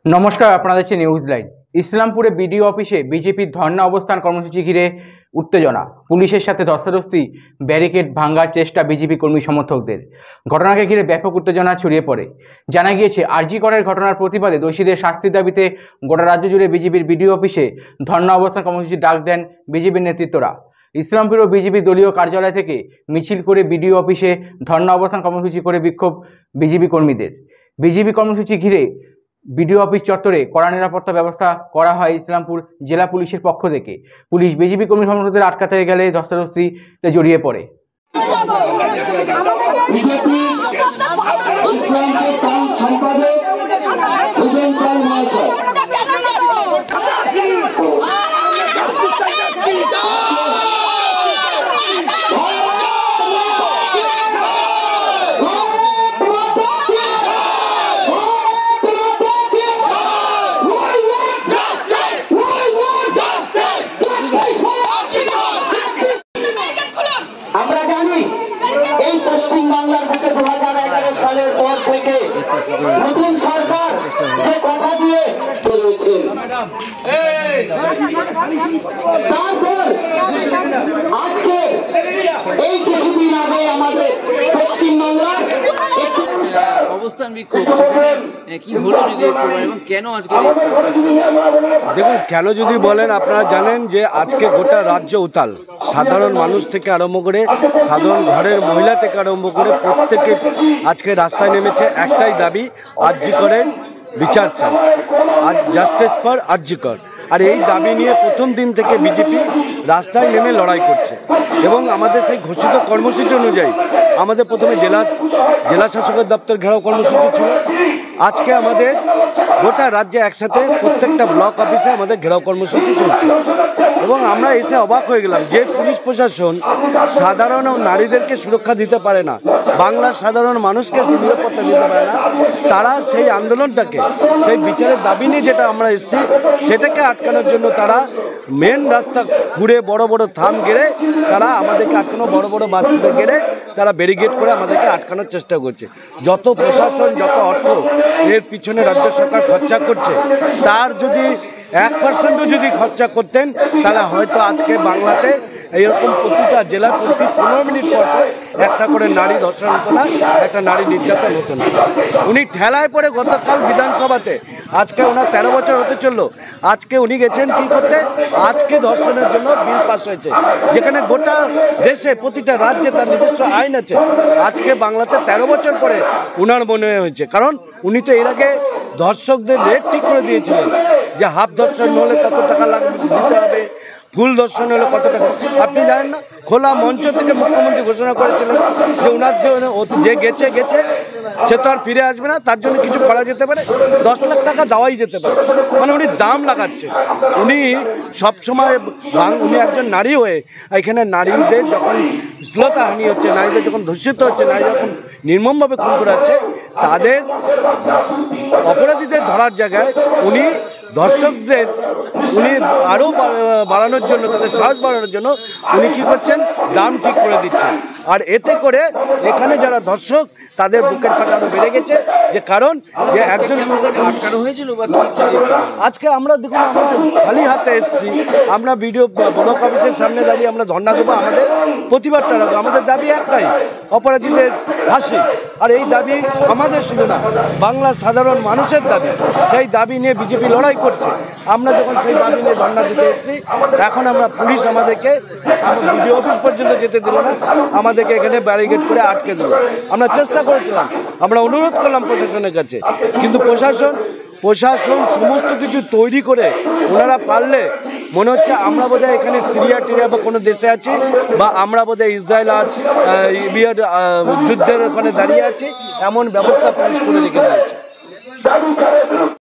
নমস্কার, আপনারা দেখছেন নিউজ লাইন। ইসলামপুরে বিডিও অফিসে বিজেপির ধর্ণা অবস্থান কর্মসূচি ঘিরে উত্তেজনা, পুলিশের সাথে ধস্তাধস্তি, ব্যারিকেড ভাঙার চেষ্টা বিজেপি কর্মী সমর্থকদের। ঘটনাকে ঘিরে ব্যাপক উত্তেজনা ছড়িয়ে পড়ে। জানা গিয়েছে, আরজি করের ঘটনার প্রতিবাদে দোষীদের শাস্তির দাবিতে গোটা রাজ্য জুড়ে বিজেপির বিডিও অফিসে ধর্ণা অবস্থান কর্মসূচি ডাক দেন বিজেপির নেতৃত্বরা। ইসলামপুরেও বিজেপি দলীয় কার্যালয় থেকে মিছিল করে বিডিও অফিসে ধর্ণা অবস্থান কর্মসূচি করে বিক্ষোভ বিজেপি কর্মীদের। বিজেপি কর্মসূচি ঘিরে বিডিও অফিস চত্বরে কড়া নিরাপত্তা ব্যবস্থা করা হয় ইসলামপুর জেলা পুলিশের পক্ষ থেকে। পুলিশ বিজেপি কর্মী সমর্থকদের আটকাতে গেলে ধস্তাধস্তিতে জড়িয়ে পড়ে। আমরা জানি এই পশ্চিম বাংলার বুকে 2011 সালের পর থেকে নতুন সরকার যে কথা দিয়ে রয়েছে, তারপর আজকে এই কিছুদিন আগে আমাদের পশ্চিম বাংলার অবস্থান বিক্ষোভ কি হলো এবং কেন আজকে? দেখুন, কেন যদি বলেন, আপনারা জানেন যে আজকে গোটা রাজ্য উতাল। সাধারণ মানুষ থেকে আরম্ভ করে, সাধারণ ঘরের মহিলা থেকে আরম্ভ করে প্রত্যেকে আজকে রাস্তায় নেমেছে। একটাই দাবি, আরজি করের বিচার চাই, আর জাস্টিস ফর আরজি কর। আর এই দাবি নিয়ে প্রথম দিন থেকে বিজেপি রাস্তায় নেমে লড়াই করছে। এবং আমাদের সেই ঘোষিত কর্মসূচি অনুযায়ী আমাদের প্রথমে জেলা শাসকের দপ্তর ঘেরাও কর্মসূচি ছিল। আজকে আমাদের গোটা রাজ্যে একসাথে প্রত্যেকটা ব্লক অফিসে আমাদের ঘেরাও কর্মসূচি চলছে। এবং আমরা এসে অবাক হয়ে গেলাম যে পুলিশ প্রশাসন সাধারণ নারীদেরকে সুরক্ষা দিতে পারে না, বাংলার সাধারণ মানুষকে নিরাপত্তা দিতে পারে না। তারা সেই আন্দোলনটাকে, সেই বিচারের দাবি নিয়ে যেটা আমরা এসেছি, সেটাকে আটকানোর জন্য তারা মেন রাস্তা ঘুরে বড় বড় থাম গেড়ে তারা আমাদেরকে আটকানো, বড় বড় বাচ্চাদের গেড়ে তারা ব্যারিকেড করে আমাদেরকে আটকানোর চেষ্টা করছে। যত প্রশাসন, যত অর্থ এর পিছনে রাজ্য সরকার খরচা করছে, তার যদি 1% যদি খরচা করতেন, তাহলে হয়তো আজকে বাংলাতে এইরকম প্রতিটা জেলার প্রতি 15 মিনিট পর একটা করে নারী ধর্ষণ হতো না, একটা নারী নির্যাতন হতো না। উনি ঠেলায় পড়ে গতকাল বিধানসভাতে, আজকে ওনার 13 বছর হতে চললো, আজকে উনি গেছেন কি করতে? আজকে ধর্ষণের জন্য বিল পাস হয়েছে, যেখানে গোটা দেশে প্রতিটা রাজ্যে তার নিজস্ব আইন আছে। আজকে বাংলাতে 13 বছর পরে উনার মনে হয়েছে, কারণ উনি তো এর আগে ধর্ষকদের রেট ঠিক করে দিয়েছিলেন যে হাফ ধর্ষণ হলে কত টাকা দিতে হবে, ফুল ধর্ষণ হলে কত টাকা। আপনি জানেন না, খোলা মঞ্চ থেকে মুখ্যমন্ত্রী ঘোষণা করেছিলেন যে ওনার যে গেছে সে তো আর ফিরে আসবে না, তার জন্য কিছু করা যেতে পারে, 10 লাখ টাকা দেওয়াই যেতে পারে। মানে উনি দাম লাগাচ্ছে। উনি সবসময় উনি একজন নারী হয়ে এখানে নারীদের যখন শ্লীলতাহানি হচ্ছে, নারীদের যখন ধর্ষিত হচ্ছে, নারী যখন নির্মমভাবে খুন করা হচ্ছে, তাদের অপরাধীদের ধরার জায়গায় উনি দর্শকদের আরও বাড়ানোর জন্য, তাদের সাহস বাড়ানোর জন্য উনি কী করছেন? দাম ঠিক করে দিচ্ছেন। আর এতে করে এখানে যারা দর্শক, তাদের বুকের পাটা আরও বেড়ে গেছে। যে কারণ যে একজন আটকানো হয়েছিল বা আজকে আমরা দেখুন, আমরা খালি হাতে এসেছি। আমরা বিডিও ব্লক অফিসের সামনে দাঁড়িয়ে আমরা ধর্ণা দেবো, আমাদের প্রতিবাদটা রাখবো। আমাদের দাবি একটাই, অপরাধীদের ফাঁসি। আর এই দাবি আমাদের শুধু না, বাংলার সাধারণ মানুষের দাবি। সেই দাবি নিয়ে বিজেপি লড়াই করছে। আমরা যখন সেই দাবি নিয়ে ধর্ণা দিতে এসেছি, এখন আমরা পুলিশ আমাদেরকে বিডিও অফিস পর্যন্ত যেতে দিল না, আমাদেরকে এখানে ব্যারিকেড করে আটকে দিল। আমরা চেষ্টা করেছিলাম, আমরা অনুরোধ করলাম প্রশাসনের কাছে, কিন্তু প্রশাসন সমস্ত কিছু তৈরি করে ওনারা পারলে মনে হচ্ছে আমরা বোধহয় এখানে সিরিয়া টিরিয়া বা কোনো দেশে আছি, বা আমরা বোধহয় ইসরায়েল আর যুদ্ধের ওখানে দাঁড়িয়ে আছি, এমন ব্যবস্থা পুলিশ করে রেখে দিয়েছে।